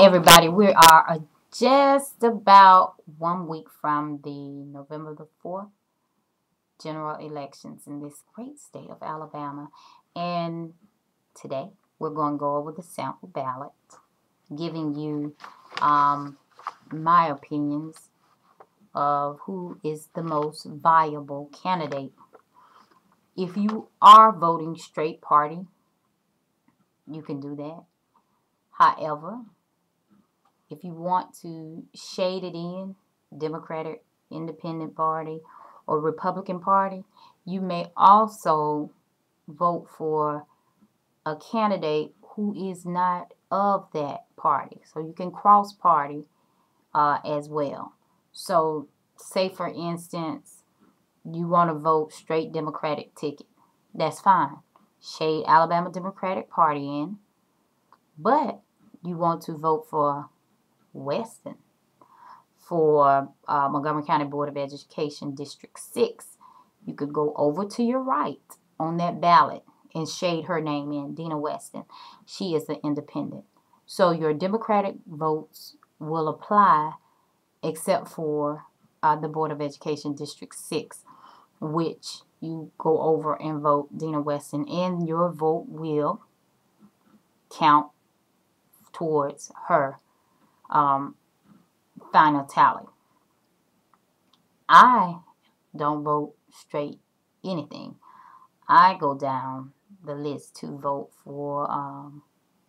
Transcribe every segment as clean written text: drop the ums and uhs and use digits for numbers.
Hi, everybody. We are just about 1 week from the November the 4th general elections in this great state of Alabama. And today we're going to go over the sample ballot, giving you my opinions of who is the most viable candidate. If you are voting straight party, you can do that. However, if you want to shade it in, Democratic Independent Party or Republican Party, you may also vote for a candidate who is not of that party. So you can cross party as well. So say for instance, you want to vote straight Democratic ticket. That's fine. Shade Alabama Democratic Party in. But you want to vote for Weston, for Montgomery County Board of Education District 6. You could go over to your right on that ballot and shade her name in, Dina Weston. She is an independent. So your Democratic votes will apply except for the Board of Education District 6, which you go over and vote Dina Weston, and your vote will count towards her final tally. I don't vote straight anything. I go down the list to vote for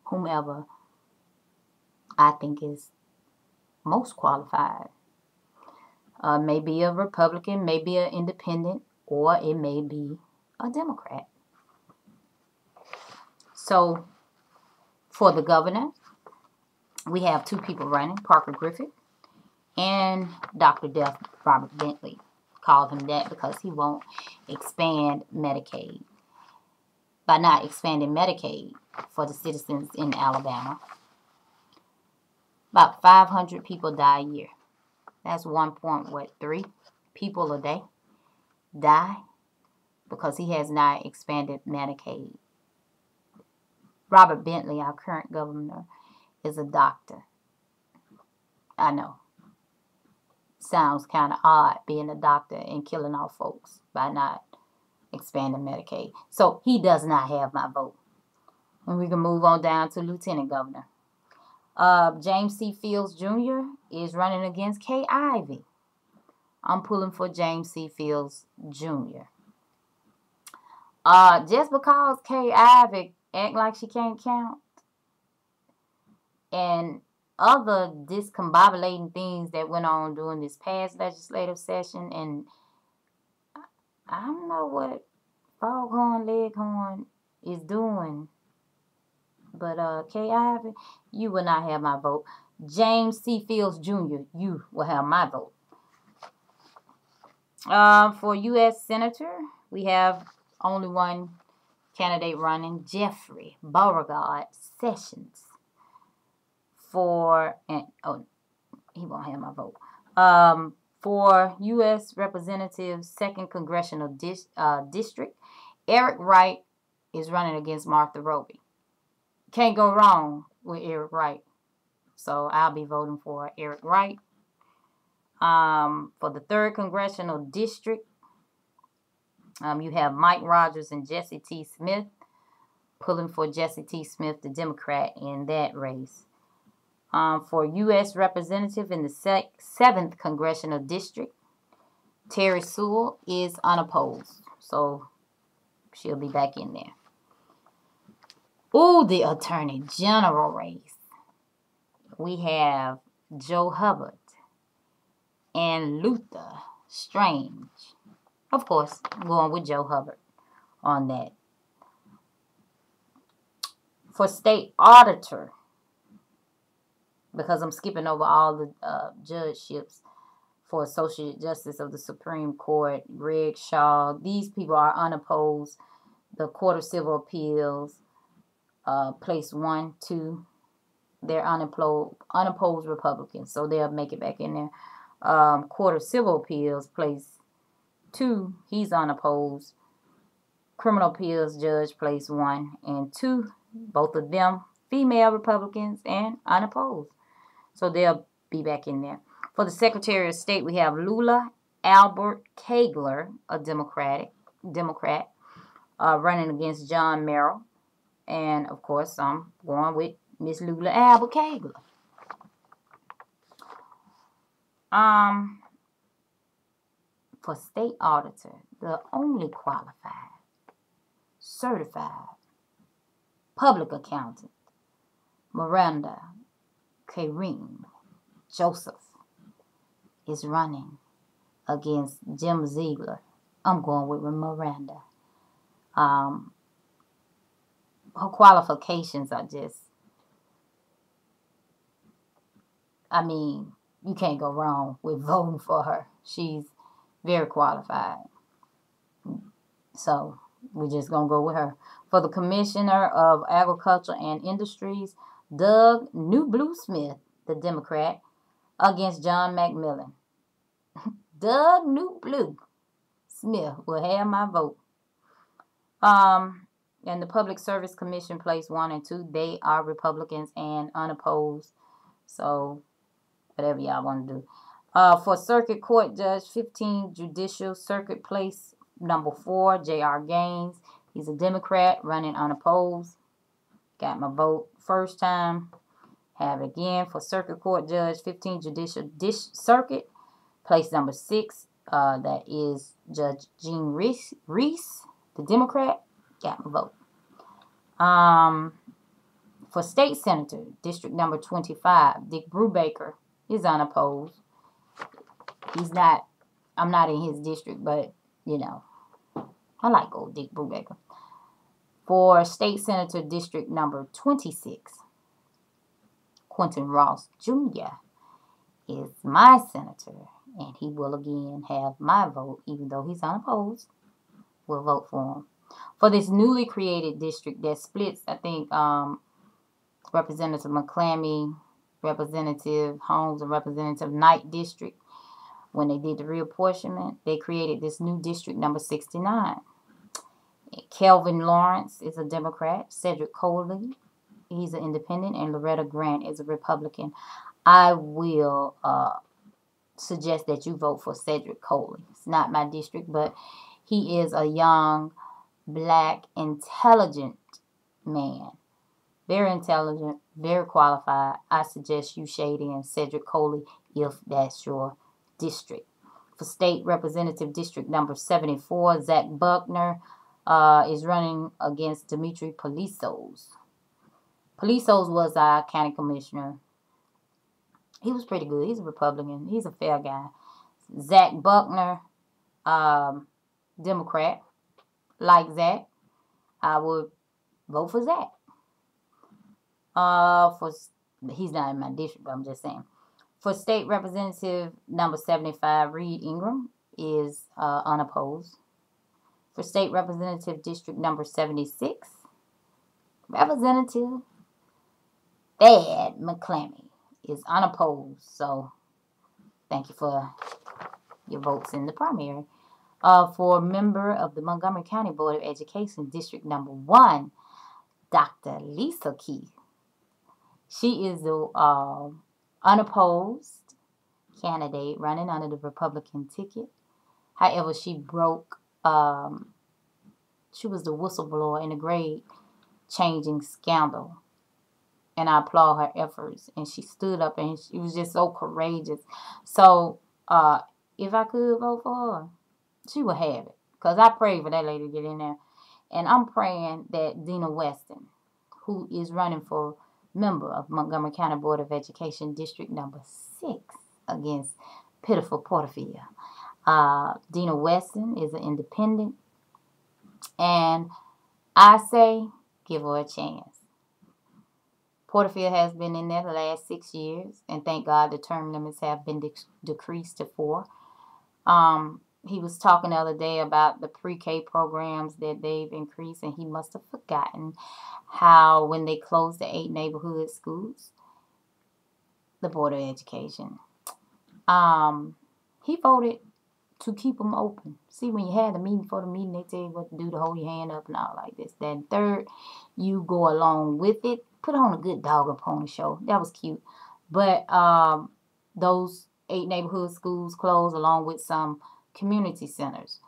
whomever I think is most qualified. Maybe a Republican, maybe an independent, or it may be a Democrat. So for the governor, we have two people running, Parker Griffith and Dr. Death Robert Bentley. Call him that because he won't expand Medicaid. By not expanding Medicaid for the citizens in Alabama, about 500 people die a year. That's 1.3 people a day die because he has not expanded Medicaid. Robert Bentley, our current governor, is a doctor. I know. Sounds kind of odd being a doctor and killing off folks by not expanding Medicaid. So he does not have my vote. And we can move on down to Lieutenant Governor. James C. Fields Jr. is running against Kay Ivey. I'm pulling for James C. Fields Jr. Just because Kay Ivey act like she can't count and other discombobulating things that went on during this past legislative session, and I don't know what Foghorn Leghorn is doing, but Kay Ivey, you will not have my vote. James C. Fields Jr., you will have my vote. For U.S. Senator, we have only one candidate running, Jeffrey Beauregard Sessions. He won't have my vote. For U.S. Representative 2nd Congressional District, Eric Wright is running against Martha Roby. Can't go wrong with Eric Wright. So I'll be voting for Eric Wright. For the 3rd Congressional District, you have Mike Rogers and Jesse T. Smith. Pulling for Jesse T. Smith, the Democrat, in that race. For U.S. Representative in the 7th Congressional District, Terry Sewell is unopposed. So she'll be back in there. Ooh, the Attorney General race. We have Joe Hubbard and Luther Strange. Of course, I'm going with Joe Hubbard on that. For State Auditor, because I'm skipping over all the judgeships for Associate Justice of the Supreme Court, Greg Shaw. These people are unopposed. The Court of Civil Appeals, place 1, 2. They're unopposed Republicans, so they'll make it back in there. Court of Civil Appeals, place 2. He's unopposed. Criminal Appeals Judge, place 1 and 2. Both of them female Republicans and unopposed. So they'll be back in there. For the Secretary of State, we have Lula Albert Kegler, a Democrat, running against John Merrill. And of course, I'm going with Miss Lula Albert Kegler. For state auditor, the only qualified, certified public accountant, Miranda Kareem Joseph, is running against Jim Ziegler. I'm going with Miranda. Her qualifications are just, I mean, you can't go wrong with voting for her. She's very qualified. So we're just going to go with her. For the Commissioner of Agriculture and Industries, Doug New Blue Smith, the Democrat, against John McMillan. Doug New Blue Smith will have my vote. And the Public Service Commission place 1 and 2, they are Republicans and unopposed. So whatever y'all want to do. For Circuit Court Judge 15, Judicial Circuit Place number 4, J.R. Gaines. He's a Democrat running unopposed. Got my vote first time. Have it again for Circuit Court Judge 15, Judicial Circuit Place number 6. That is Judge Jean Reese, the Democrat. Got my vote. For State Senator, District number 25, Dick Brubaker is unopposed. I'm not in his district, but, you know, I like old Dick Brubaker. For State Senator, District number 26, Quentin Ross Jr. is my senator, and he will again have my vote, even though he's unopposed. We'll vote for him. For this newly created district that splits, I think, Representative McClammy, Representative Holmes, and Representative Knight district, when they did the reapportionment, they created this new district number 69. Kelvin Lawrence is a Democrat. Cedric Coley, he's an independent. And Loretta Grant is a Republican. I will suggest that you vote for Cedric Coley. It's not my district, but he is a young, black, intelligent man. Very intelligent, very qualified. I suggest you shade in Cedric Coley if that's your district. For State Representative District number 74, Zach Buckner is running against Dimitri Polisos. Polisos was our county commissioner. He was pretty good. He's a Republican. He's a fair guy. Zach Buckner, Democrat. Like Zach, I would vote for Zach. He's not in my district, but I'm just saying. For State Representative number 75, Reed Ingram is unopposed. For State Representative District number 76, Representative Thad McClammy is unopposed. So thank you for your votes in the primary. For member of the Montgomery County Board of Education, District number 1, Dr. Lisa Keith. She is the unopposed candidate running under the Republican ticket. However, she broke, she was the whistleblower in the grade changing scandal. And I applaud her efforts. And she stood up and she was just so courageous. So, if I could vote for her, she would have it. Because I prayed for that lady to get in there. And I'm praying that Dina Weston, who is running for member of Montgomery County Board of Education District number 6 against pitiful Porterfield. Dina Weston is an independent. And I say, give her a chance. Porterfield has been in there the last 6 years. And thank God the term limits have been decreased to 4. He was talking the other day about the pre-K programs that they've increased, and he must have forgotten how when they closed the 8 neighborhood schools, the Board of Education, he voted to keep them open. See, when you had a meeting for the meeting, they tell you what to do to hold your hand up and all like this. Then third, you go along with it. Put on a good dog and pony show. That was cute. But those 8 neighborhood schools closed along with some community centers.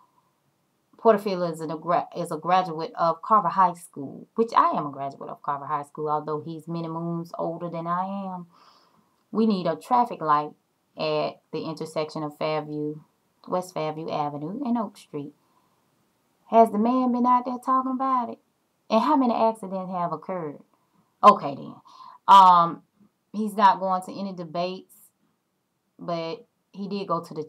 Porterfield is a graduate of Carver High School, which I am a graduate of Carver High School, although he's many moons older than I am. We need a traffic light at the intersection of West Fairview Avenue and Oak Street. Has the man been out there talking about it? And how many accidents have occurred? Okay then. Um, he's not going to any debates, but he did go to the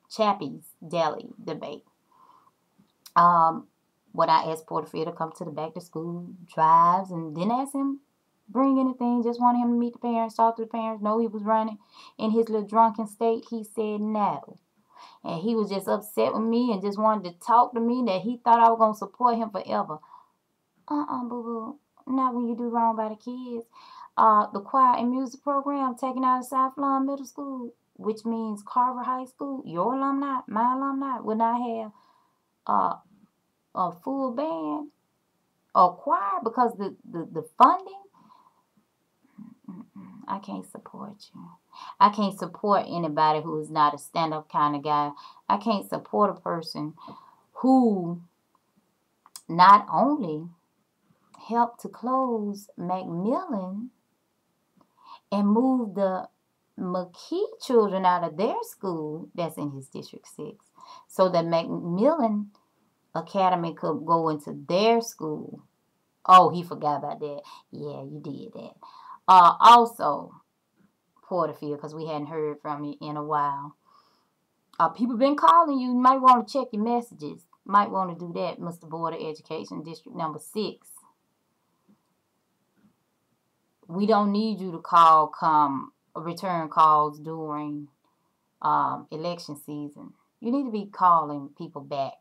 Chappie's Deli debate. Um, what I asked Porterfield to come to the back to school drives and didn't ask him bring anything, just wanted him to meet the parents, talk to the parents, know he was running in his little drunken state. He said no. And he was just upset with me and just wanted to talk to me that he thought I was going to support him forever. Boo-boo. Not when you do wrong by the kids. The choir and music program taken out of South Lawn Middle School, which means Carver High School, your alumni, my alumni, will not have uh, a full band or choir because the funding. I can't support you. I can't support anybody who is not a stand-up kind of guy. I can't support a person who not only helped to close Macmillan and move the McKee children out of their school that's in his District 6 so that Macmillan Academy could go into their school. Oh, he forgot about that. Yeah, you did that. Also, Porterfield, because we hadn't heard from you in a while. People been calling you. You might want to check your messages. Might want to do that, Mr. Board of Education, District number 6. We don't need you to return calls during election season. You need to be calling people back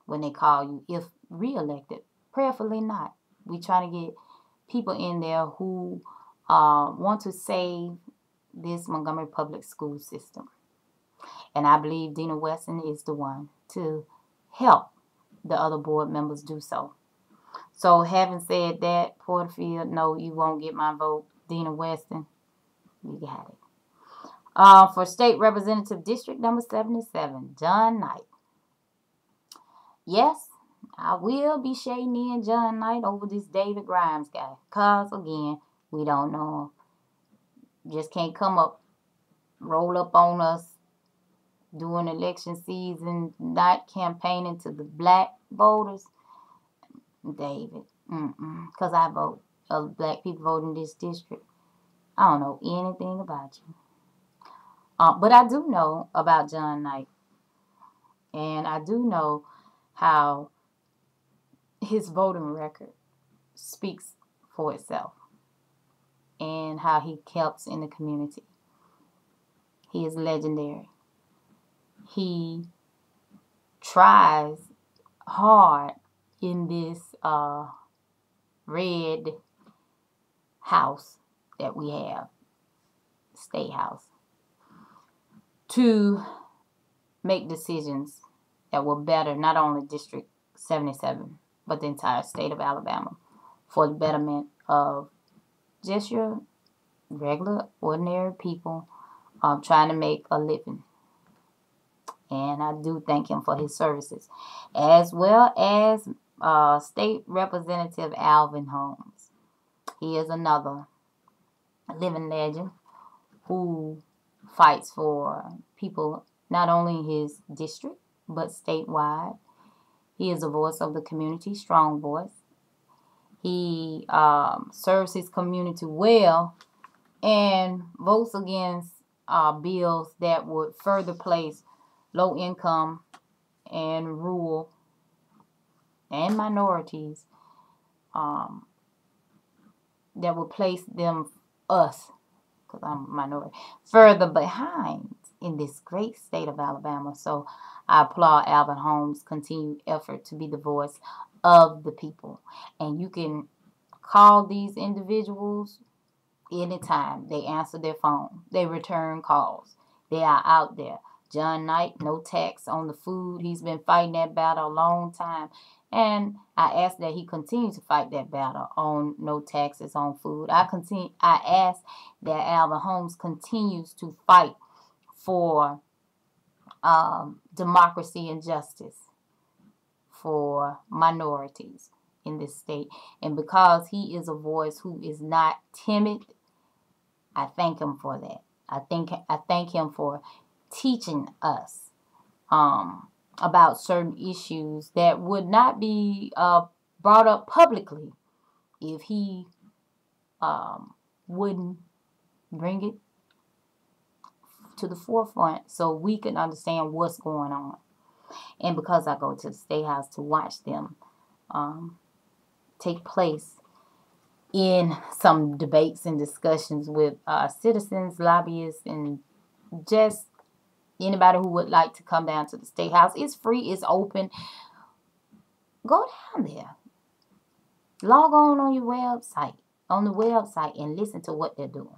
when they call you if reelected. Prayerfully not. We trying to get people in there who want to save this Montgomery public school system. And I believe Dina Weston is the one to help the other board members do so. So having said that, Porterfield, no, you won't get my vote. Dina Weston, you got it. For State Representative District number 77, John Knight. Yes, I will be shading in John Knight over this David Grimes guy. Because, again, we don't know him. Just can't roll up on us during election season, not campaigning to the black voters. David, because I vote. Black people vote in this district. I don't know anything about you. But I do know about John Knight. And I do know how his voting record speaks for itself. And how he helps in the community. He is legendary. He tries hard in this red house that we have, State House, to make decisions that will better not only District 77, but the entire state of Alabama for the betterment of just your regular, ordinary people trying to make a living. And I do thank him for his services, as well as State Representative Alvin Holmes. He is another living legend who fights for people not only in his district, but statewide. He is a voice of the community, strong voice. He serves his community well and votes against bills that would further place low income and rural and minorities that would place us, because I'm a minority, further behind in this great state of Alabama. So I applaud Alvin Holmes' continued effort to be the voice of the people. And you can call these individuals anytime. They answer their phone. They return calls. They are out there. John Knight, no tax on the food. He's been fighting that battle a long time. And I ask that he continue to fight that battle on no taxes on food. I ask that Alvin Holmes continues to fight for democracy and justice for minorities in this state. And because he is a voice who is not timid, I thank him for that. I thank him for teaching us about certain issues that would not be brought up publicly if he wouldn't bring it to the forefront so we can understand what's going on. And because I go to the State House to watch them take place in some debates and discussions with citizens, lobbyists, and just anybody who would like to come down to the State House. It's free, it's open. Go down there. Log on your website, and listen to what they're doing.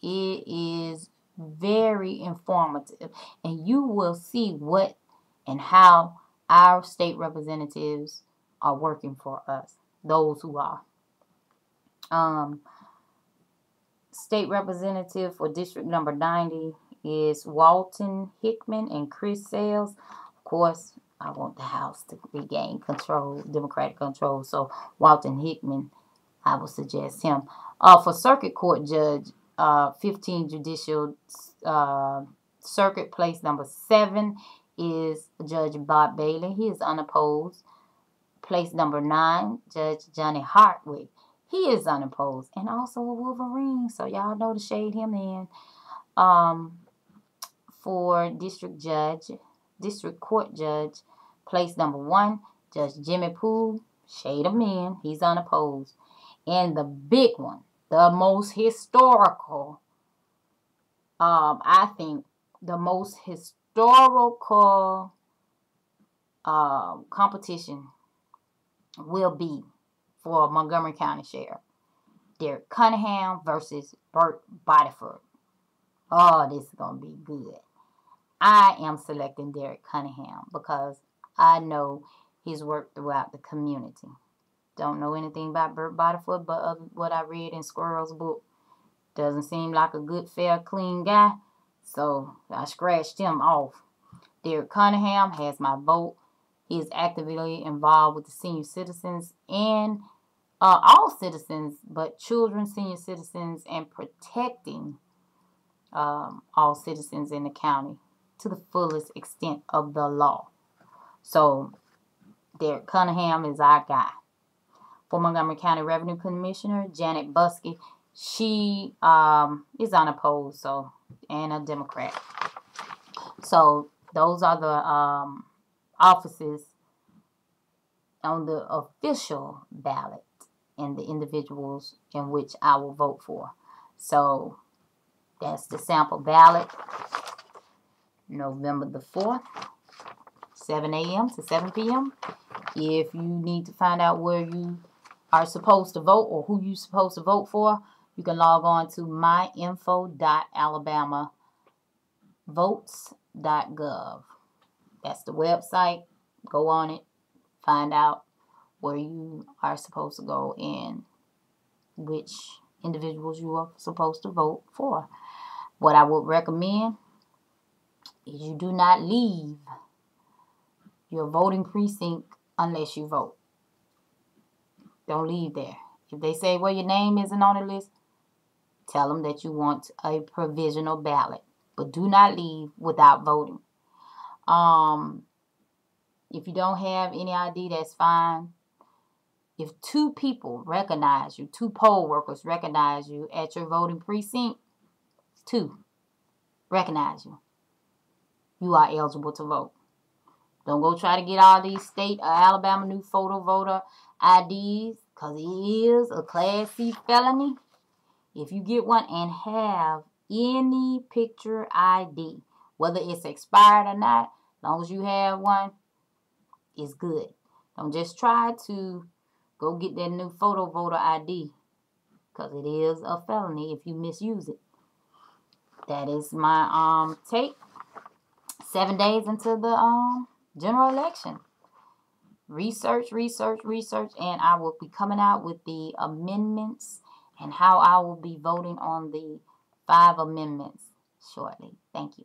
It is very informative, and you will see what and how our state representatives are working for us, those who are. State representative for district number 90 is Walton Hickman and Chris Sales. Of course, I want the House to regain control, Democratic control, so Walton Hickman, I would suggest him. For Circuit Court Judge, 15 Judicial Circuit, place number 7 is Judge Bob Bailey. He is unopposed. Place number 9, Judge Johnny Hartwick. He is unopposed and also a Wolverine, so y'all know to shade him in. For District Court Judge, place number 1, Judge Jimmy Poole. Shade him in. He's unopposed. And the big one, the most historical, I think, the most historical competition will be for Montgomery County Sheriff. Derek Cunningham versus Bert Bodyford. Oh, this is going to be good. I am selecting Derek Cunningham because I know his work throughout the community. Don't know anything about Bert Bodyford, but what I read in Squirrel's book. Doesn't seem like a good, fair, clean guy. So I scratched him off. Derek Cunningham has my vote. He is actively involved with the senior citizens and all citizens, but children, senior citizens, and protecting all citizens in the county to the fullest extent of the law. So Derek Cunningham is our guy. For Montgomery County Revenue Commissioner, Janet Buskey, she is unopposed, so, and a Democrat. So those are the offices on the official ballot and the individuals in which I will vote for. So that's the sample ballot, November the 4th, 7 a.m. to 7 p.m. If you need to find out where you are supposed to vote or who you're supposed to vote for, you can log on to myinfo.alabamavotes.gov. That's the website. Go on it. Find out where you are supposed to go and which individuals you are supposed to vote for. What I would recommend is you do not leave your voting precinct unless you vote. Don't leave there. If they say, well, your name isn't on the list, tell them that you want a provisional ballot. But do not leave without voting. If you don't have any ID, that's fine. If 2 people recognize you, 2 poll workers recognize you at your voting precinct, 2 recognize you, you are eligible to vote. Don't go try to get all these state or Alabama new photo voter IDs, because it is a Class C felony. If you get one and have any picture ID, whether it's expired or not, as long as you have one, it's good. Don't just try to go get that new photo voter ID, because it is a felony if you misuse it. That is my take. 7 days into the general election. research, and I will be coming out with the amendments and how I will be voting on the 5 amendments shortly. Thank you.